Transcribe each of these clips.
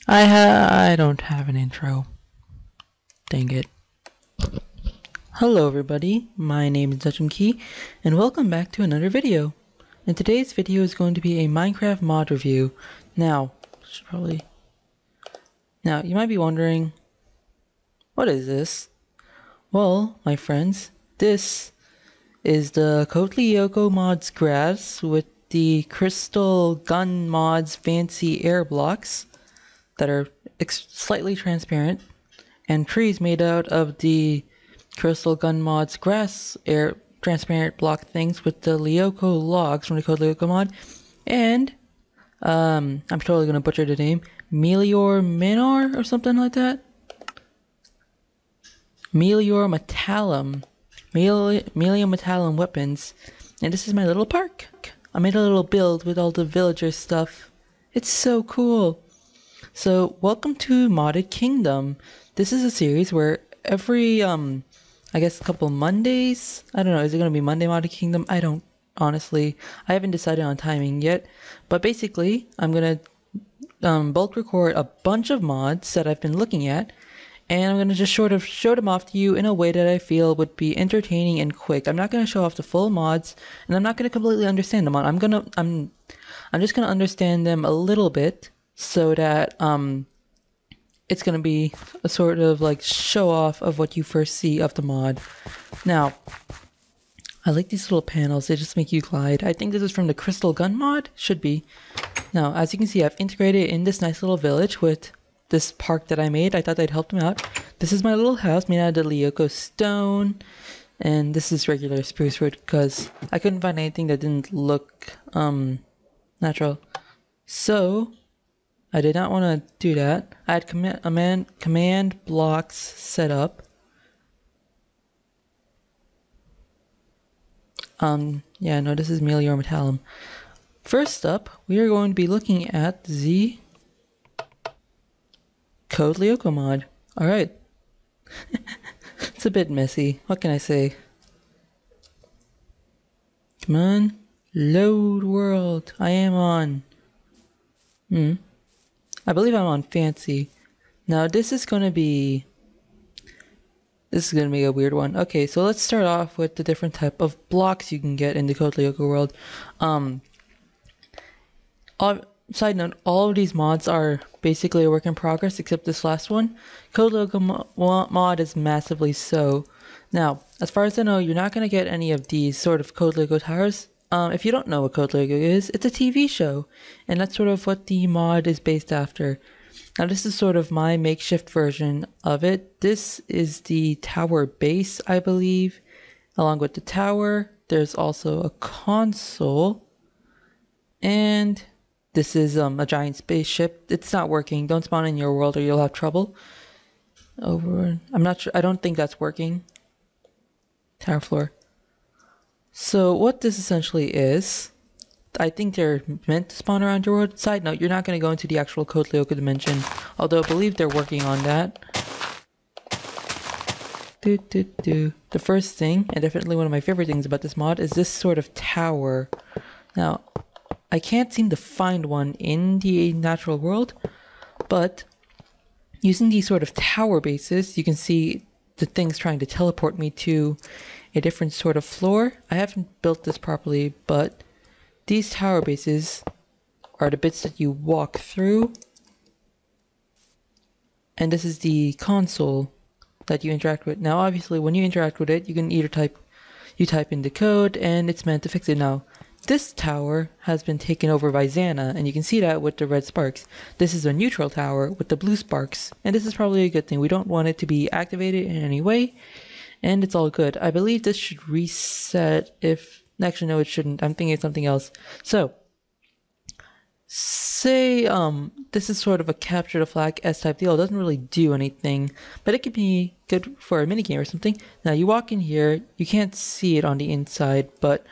I don't have an intro. Dang it. Hello everybody, my name is NujumKey, and welcome back to another video. And today's video is going to be a Minecraft mod review. Now, you might be wondering, what is this? Well, my friends, this is the Lyoko mods grass with the crystal gun mods fancy air blocks that are slightly transparent, and trees made out of the crystal gun mods grass air transparent block things with the Lyoko logs from the Lyoko mod, and I'm totally gonna butcher the name, Melior Minor or something like that. Melior Metallum weapons, and this is my little park. I made a little build with all the villager stuff. It's so cool. So, welcome to Modded Kingdom. This is a series where every, I guess a couple Mondays, I don't know, is it going to be Monday Modded Kingdom? Honestly, I haven't decided on timing yet. But basically, I'm going to bulk record a bunch of mods that I've been looking at, and I'm going to just sort of show them off to you in a way that I feel would be entertaining and quick. I'm not going to show off the full mods, and I'm not going to completely understand them. I'm just going to understand them a little bit, so that it's gonna be a sort of like show off of what you first see of the mod. Now, I like these little panels, they just make you glide. I think this is from the crystal gun mod, should be. Now, as you can see, I've integrated in this nice little village with this park that I made. I thought I'd help them out. This is my little house made out of the Lyoko stone, and this is regular spruce wood because I couldn't find anything that didn't look natural. So I did not want to do that. I had command blocks set up. Yeah, no, this is Melior Metallum. First up, we are going to be looking at the Lyoko mod. Alright. It's a bit messy. What can I say? Come on. Load world. I am on. I believe I'm on fancy. Now this is gonna be a weird one. Okay, so let's start off with the different type of blocks you can get in the Lyoko world. Side note, all of these mods are basically a work in progress except this last one. Lyoko mod is massively so. Now, as far as I know, you're not gonna get any of these sort of Lyoko towers. If you don't know what Lyoko is, it's a TV show, and that's sort of what the mod is based after. Now this is sort of my makeshift version of it. This is the tower base, I believe. Along with the tower, there's also a console, and this is a giant spaceship. It's not working. Don't spawn in your world or you'll have trouble. I'm not sure. I don't think that's working. Tower floor. So what this essentially is, I think they're meant to spawn around your world. Side note, you're not going to go into the actual Lyoko dimension, although I believe they're working on that. The first thing, and definitely one of my favorite things about this mod, is this sort of tower. Now, I can't seem to find one in the natural world, but using these sort of tower bases, you can see the things trying to teleport me to a different sort of floor. I haven't built this properly, but these tower bases are the bits that you walk through, and this is the console that you interact with. Now obviously when you interact with it, you can either type in the code and it's meant to fix it. Now this tower has been taken over by Xana, and you can see that with the red sparks. This is a neutral tower with the blue sparks, and this is probably a good thing. We don't want it to be activated in any way, and it's all good. I believe this should reset if... Actually, no, it shouldn't. I'm thinking of something else. So, say, this is sort of a capture the flag S-type deal. It doesn't really do anything, but it could be good for a minigame or something. Now, you walk in here, you can't see it on the inside, but,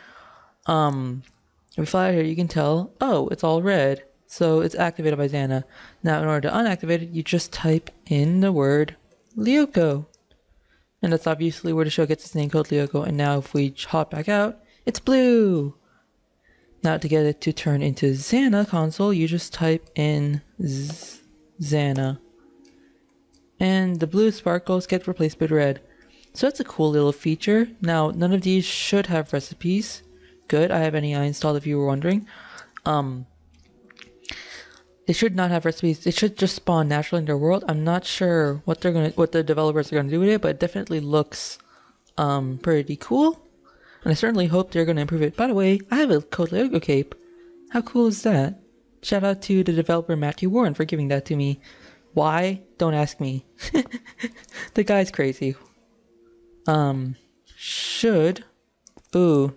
if we fly out here, you can tell, oh, it's all red. So, it's activated by Xana. Now, in order to unactivate it, you just type in the word Lyoko. And that's obviously where the show gets its name, Lyoko. And now if we hop back out, it's blue. Now to get it to turn into Xana console, you just type in Xana. And the blue sparkles get replaced with red. So that's a cool little feature. Now, none of these should have recipes. Good, I have NEI installed if you were wondering. They should not have recipes. They should just spawn naturally in their world. I'm not sure what the developers are gonna do with it, but it definitely looks pretty cool. And I certainly hope they're gonna improve it. By the way, I have a Code Lyoko cape. How cool is that? Shout out to the developer Matthew Warren for giving that to me. Why? Don't ask me. The guy's crazy. Ooh,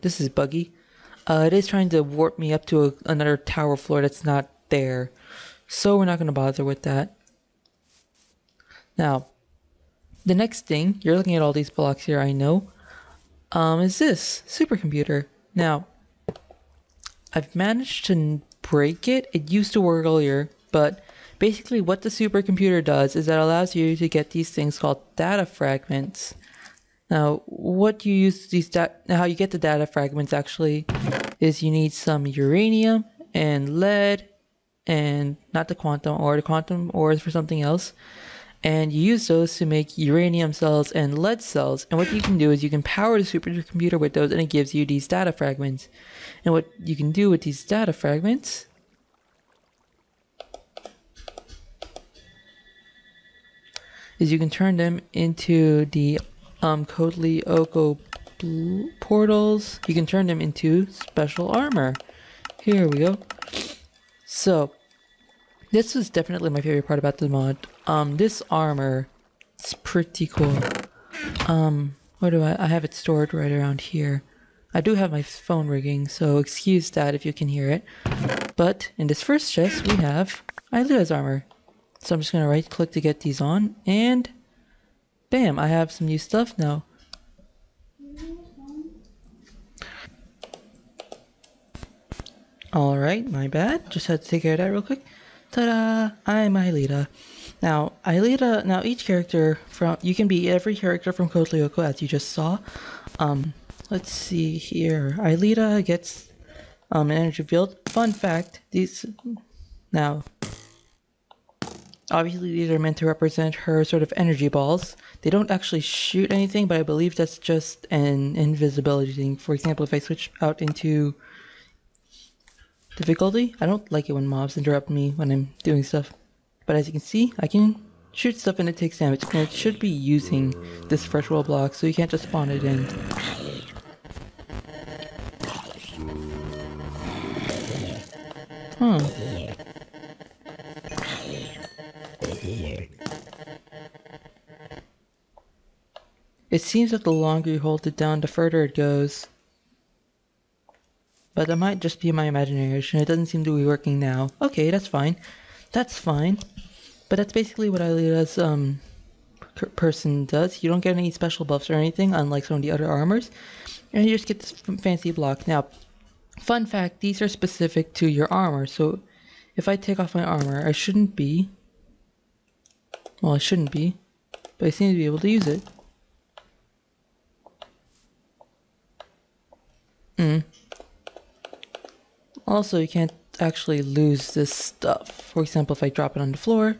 this is buggy. It is trying to warp me up to another tower floor that's not there. So we're not going to bother with that. Now, the next thing, you're looking at all these blocks here, I know, is this supercomputer. Now, I've managed to break it. It used to work earlier, but basically what the supercomputer does is that it allows you to get these things called data fragments. Now, what you use these how you get the data fragments actually is you need some uranium and lead, and not the quantum ore is for something else. And you use those to make uranium cells and lead cells. And what you can do is you can power the supercomputer with those, and it gives you these data fragments. And what you can do with these data fragments is you can turn them into the Code Lyoko portals. You can turn them into special armor. Here we go. So, this was definitely my favorite part about the mod. This armor is pretty cool. Where do I have it stored right around here. I do have my phone rigging, so excuse that if you can hear it. But in this first chest, we have Ilea's armor. So I'm just gonna right click to get these on, and bam, I have some new stuff now. Alright, my bad. Just had to take care of that real quick. Ta-da! I'm Ileana. Now, each character you can be every character from Code Lyoko, as you just saw. Let's see here. Ileana gets an energy field. Fun fact, obviously these are meant to represent her sort of energy balls. They don't actually shoot anything, but I believe that's just an invisibility thing. For example, if I switch out into difficulty, I don't like it when mobs interrupt me when I'm doing stuff. But as you can see, I can shoot stuff and it takes damage. And it should be using this fresh world block, so you can't just spawn it in. Huh. It seems that the longer you hold it down, the further it goes. But that might just be my imagination. It doesn't seem to be working now. Okay, that's fine. That's fine. But that's basically what Ilea's person does. You don't get any special buffs or anything, unlike some of the other armors. And you just get this fancy block. Now, fun fact, these are specific to your armor. So if I take off my armor, I shouldn't be. Well, I shouldn't be. But I seem to be able to use it. Also, you can't actually lose this stuff. For example, if I drop it on the floor,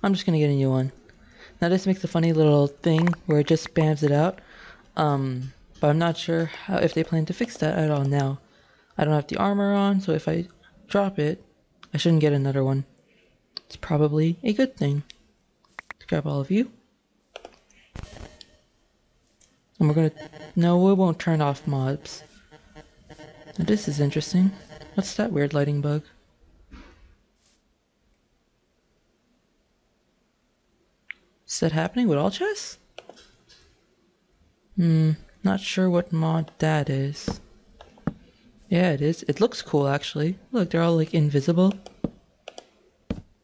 I'm just gonna get a new one. Now this makes a funny little thing where it just spams it out. But I'm not sure if they plan to fix that at all now. I don't have the armor on, so if I drop it, I shouldn't get another one. It's probably a good thing. To grab all of you. And we're gonna... No, we won't turn off mobs. Now this is interesting. What's that weird lighting bug? Is that happening with all chests? Not sure what mod that is. Yeah, it is. It looks cool actually. Look, they're all like invisible.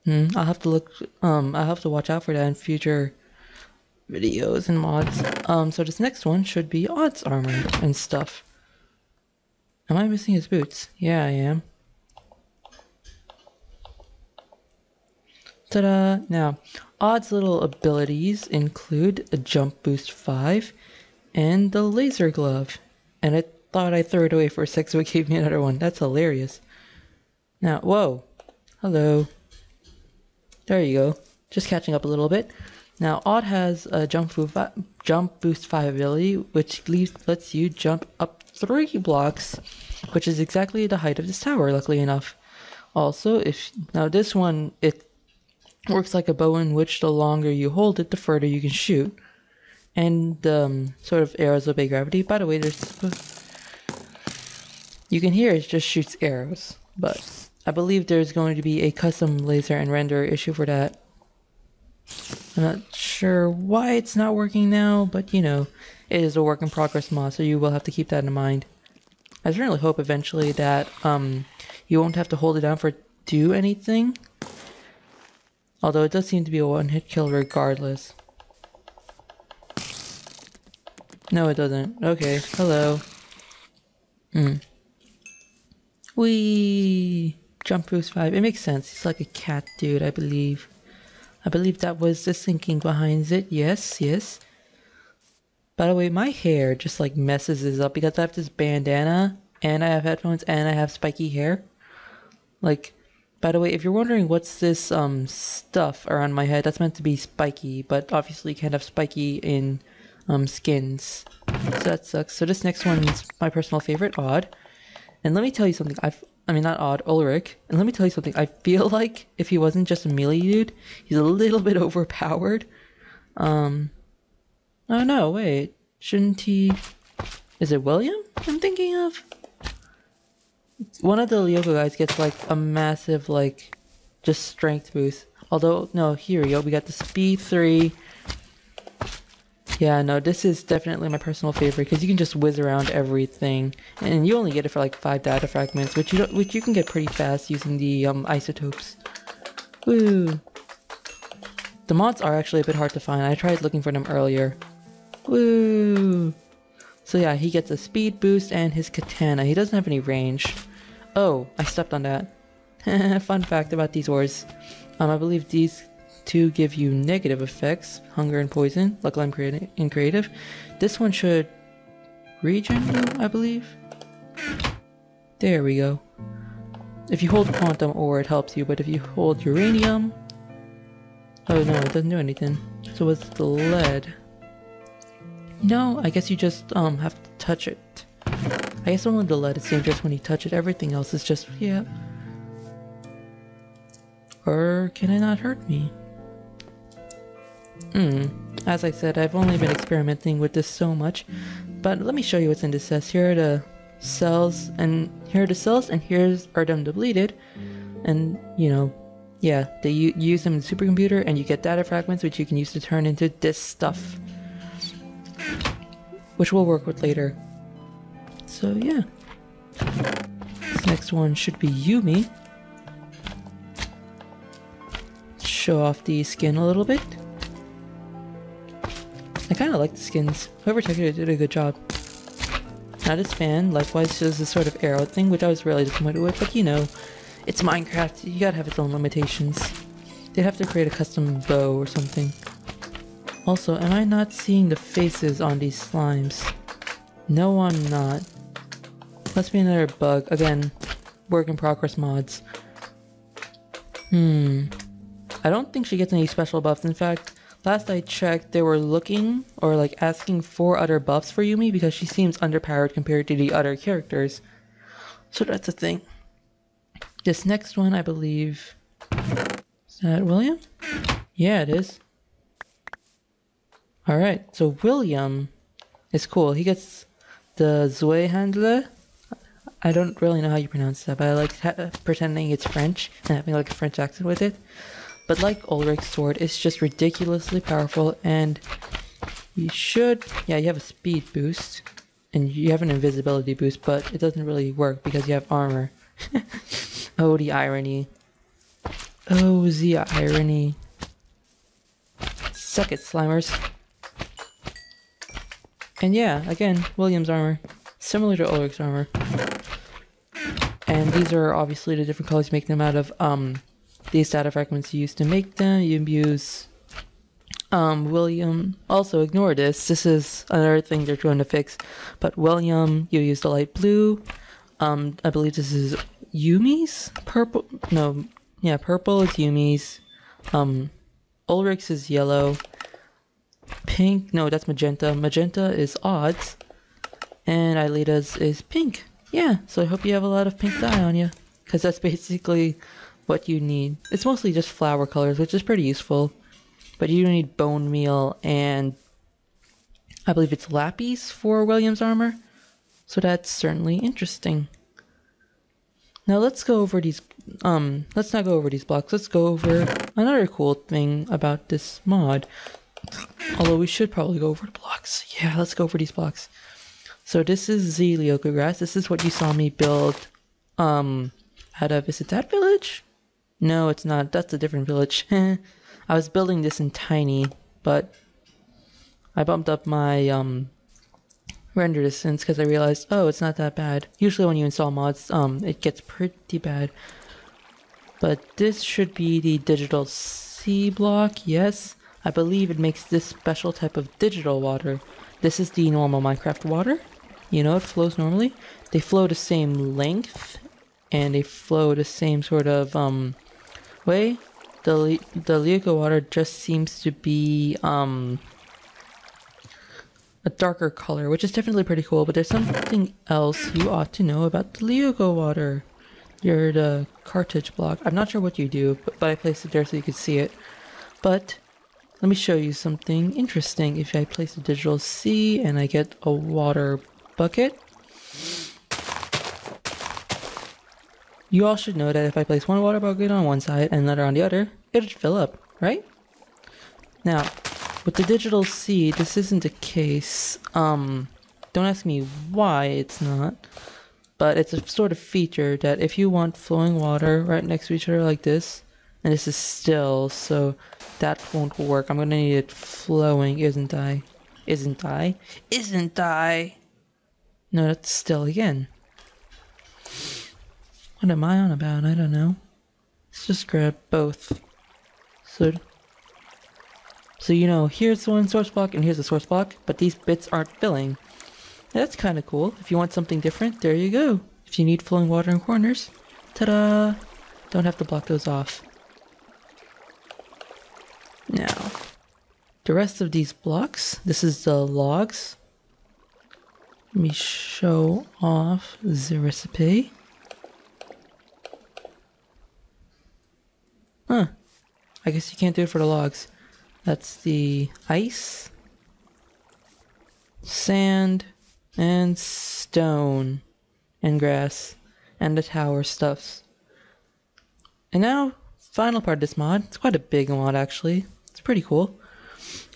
I'll have to look, I'll have to watch out for that in future videos and mods. So this next one should be Odd's armor and stuff. Am I missing his boots? Yeah, I am. Ta-da! Now, Odd's little abilities include a jump boost 5 and the laser glove. And I thought I threw it away for a sec, so it gave me another one. That's hilarious. Now, whoa. Hello. There you go. Just catching up a little bit. Now, Odd has a jump boost 5 ability, which lets you jump up 3 blocks, which is exactly the height of this tower, luckily enough. Also, now this one, it works like a bow in which the longer you hold it, the further you can shoot. And sort of arrows obey gravity. By the way, you can hear it just shoots arrows, but I believe there's going to be a custom laser and render issue for that. I'm not sure why it's not working now, but you know, it is a work in progress mod, so you will have to keep that in mind. I certainly hope eventually that you won't have to hold it down for do anything. Although it does seem to be a one-hit kill regardless. No, it doesn't. Okay, hello. Whee! Jump boost 5. It makes sense. He's like a cat dude, I believe. I believe that was the thinking behind it. Yes, yes. By the way, my hair just like messes this up because I have this bandana, and I have headphones, and I have spiky hair. Like, by the way, if you're wondering what's this stuff around my head, that's meant to be spiky, but obviously you can't have spiky in skins. So that sucks. So this next one's my personal favorite, Odd. And let me tell you something, not Odd, Ulrich. And let me tell you something, I feel like if he wasn't just a melee dude, he's a little bit overpowered. Oh no, wait. Shouldn't he... Is it William I'm thinking of? One of the Lyoko guys gets like a massive like just strength boost. Although, no, here we go. We got the speed 3. Yeah, no, this is definitely my personal favorite because you can just whiz around everything, and you only get it for like 5 data fragments, which you can get pretty fast using the isotopes. Woo! The mods are actually a bit hard to find. I tried looking for them earlier. Woo! So yeah, he gets a speed boost and his katana. He doesn't have any range. Oh, I stepped on that. Fun fact about these ores. I believe these two give you negative effects, hunger and poison. Luckily I'm in creative. This one should regen you, I believe. There we go. If you hold quantum ore, it helps you, but if you hold uranium... Oh no, it doesn't do anything. So what's the lead? No, I guess you just have to touch it. I guess only the lead is dangerous when you touch it. Everything else is just, yeah. Or can it not hurt me? As I said, I've only been experimenting with this so much, but let me show you what's in this test. Here are the cells, and here's are them depleted, and you know, yeah, they use them in the supercomputer, and you get data fragments which you can use to turn into this stuff, which we'll work with later. So yeah, this next one should be Yumi. Show off the skin a little bit. I kind of like the skins. Whoever took it did a good job. Now this fan likewise does this sort of arrow thing, which I was really disappointed with, but you know, it's Minecraft, you gotta have its own limitations. They'd have to create a custom bow or something. Also, am I not seeing the faces on these slimes? No, I'm not. Must be another bug. Again, work in progress mods. I don't think she gets any special buffs. In fact, last I checked, they were looking or like asking for other buffs for Yumi because she seems underpowered compared to the other characters. So that's a thing. This next one, I believe... Is that William? Yeah, it is. Alright, so William is cool. He gets the Zoe handler. I don't really know how you pronounce that, but I like pretending it's French and having like a French accent with it. But like Ulrich's sword, it's just ridiculously powerful, and you should... Yeah, you have a speed boost, and you have an invisibility boost, but it doesn't really work because you have armor. Oh, the irony. Oh, the irony. Suck it, Slimers. And yeah, again, William's armor. Similar to Ulrich's armor. And these are obviously the different colors you make them out of. These data fragments you use to make them. You use William. Also, ignore this. This is another thing they're trying to fix. But William, you use the light blue. I believe this is Yumi's? Purple? No. Yeah, purple is Yumi's. Ulrich's is yellow. Pink, no, that's magenta. Magenta is odds. And Ailita's is pink. Yeah, so I hope you have a lot of pink dye on you. Because that's basically what you need. It's mostly just flower colors, which is pretty useful. But you do need bone meal and I believe it's lapis for William's armor. So that's certainly interesting. Now let's go over these, let's not go over these blocks. Let's go over another cool thing about this mod. Although we should probably go over the blocks. Yeah, let's go over these blocks. So this is the Lyoko grass. This is what you saw me build out of, is it that village? No, it's not. That's a different village. I was building this in tiny, but I bumped up my render distance because I realized, oh, it's not that bad. Usually when you install mods, it gets pretty bad. But this should be the digital C block, yes. I believe it makes this special type of digital water. This is the normal Minecraft water. You know, it flows normally. They flow the same length, and they flow the same sort of way. The Lyoko water just seems to be a darker color, which is definitely pretty cool. But there's something else you ought to know about the Lyoko water. You're the cartridge block. I'm not sure what you do, but I placed it there so you could see it. But let me show you something interesting. If I place a digital C and I get a water bucket, you all should know that if I place one water bucket on one side and another on the other, it'll fill up, right? Now, with the digital C, this isn't the case. Don't ask me why it's not, but it's a sort of feature that if you want flowing water right next to each other like this, and this is still, so that won't work. I'm gonna need it flowing, isn't I? Isn't I? Isn't I? No, that's still again. What am I on about? I don't know. Let's just grab both. So you know, here's one source block and here's the source block, but these bits aren't filling. That's kind of cool. If you want something different, there you go. If you need flowing water in corners, ta-da! Don't have to block those off. Now, the rest of these blocks, this is the logs. Let me show off the recipe. Huh. I guess you can't do it for the logs. That's the ice, sand, and stone, and grass, and the tower stuffs. And now, final part of this mod. It's quite a big mod actually. It's pretty cool.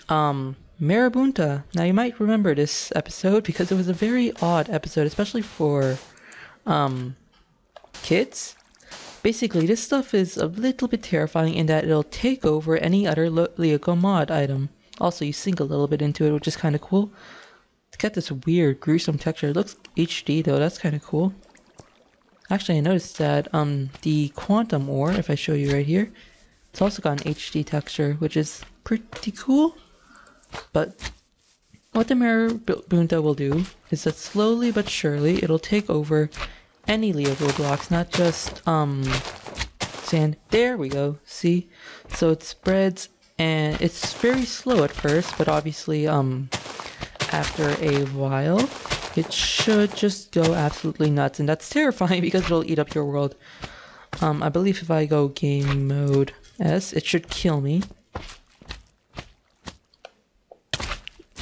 Marabounta. Now you might remember this episode because it was a very odd episode, especially for kids. Basically, this stuff is a little bit terrifying in that it'll take over any other Lyoko mod item. Also, you sink a little bit into it, which is kind of cool. It's got this weird, gruesome texture. It looks HD though, that's kind of cool. Actually, I noticed that the quantum ore, if I show you right here, it's also got an HD texture, which is pretty cool. But what the Marabounta will do is that slowly but surely it'll take over any Lyoko blocks, not just sand. There we go. See? So it spreads and it's very slow at first, but obviously after a while it should just go absolutely nuts, and that's terrifying because it'll eat up your world. I believe if I go game mode S, it should kill me.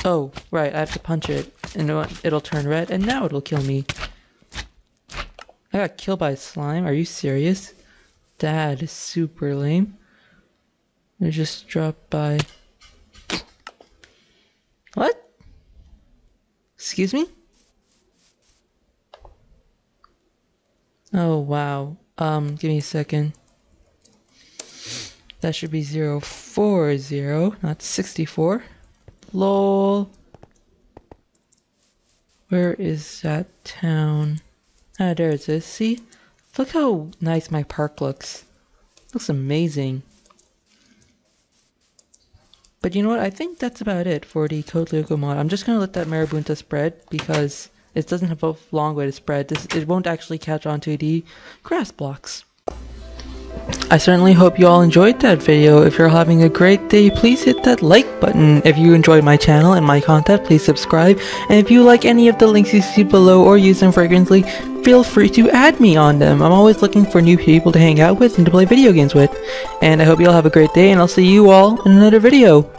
Oh, right, I have to punch it, and it'll turn red, and now it'll kill me. I got killed by a slime, are you serious? That is super lame. It just dropped by... What? Excuse me? Oh, wow. Give me a second. That should be 040, not 64. LOL. Where is that town? Ah, there it is. See? Look how nice my park looks. Looks amazing. But you know what? I think that's about it for the Code Lyoko mod. I'm just gonna let that Marabounta spread because it doesn't have a long way to spread. It won't actually catch onto the grass blocks. I certainly hope you all enjoyed that video. If you're having a great day, please hit that like button. If you enjoyed my channel and my content, please subscribe. And if you like any of the links you see below or use them frequently, feel free to add me on them. I'm always looking for new people to hang out with and to play video games with. And I hope you all have a great day, and I'll see you all in another video.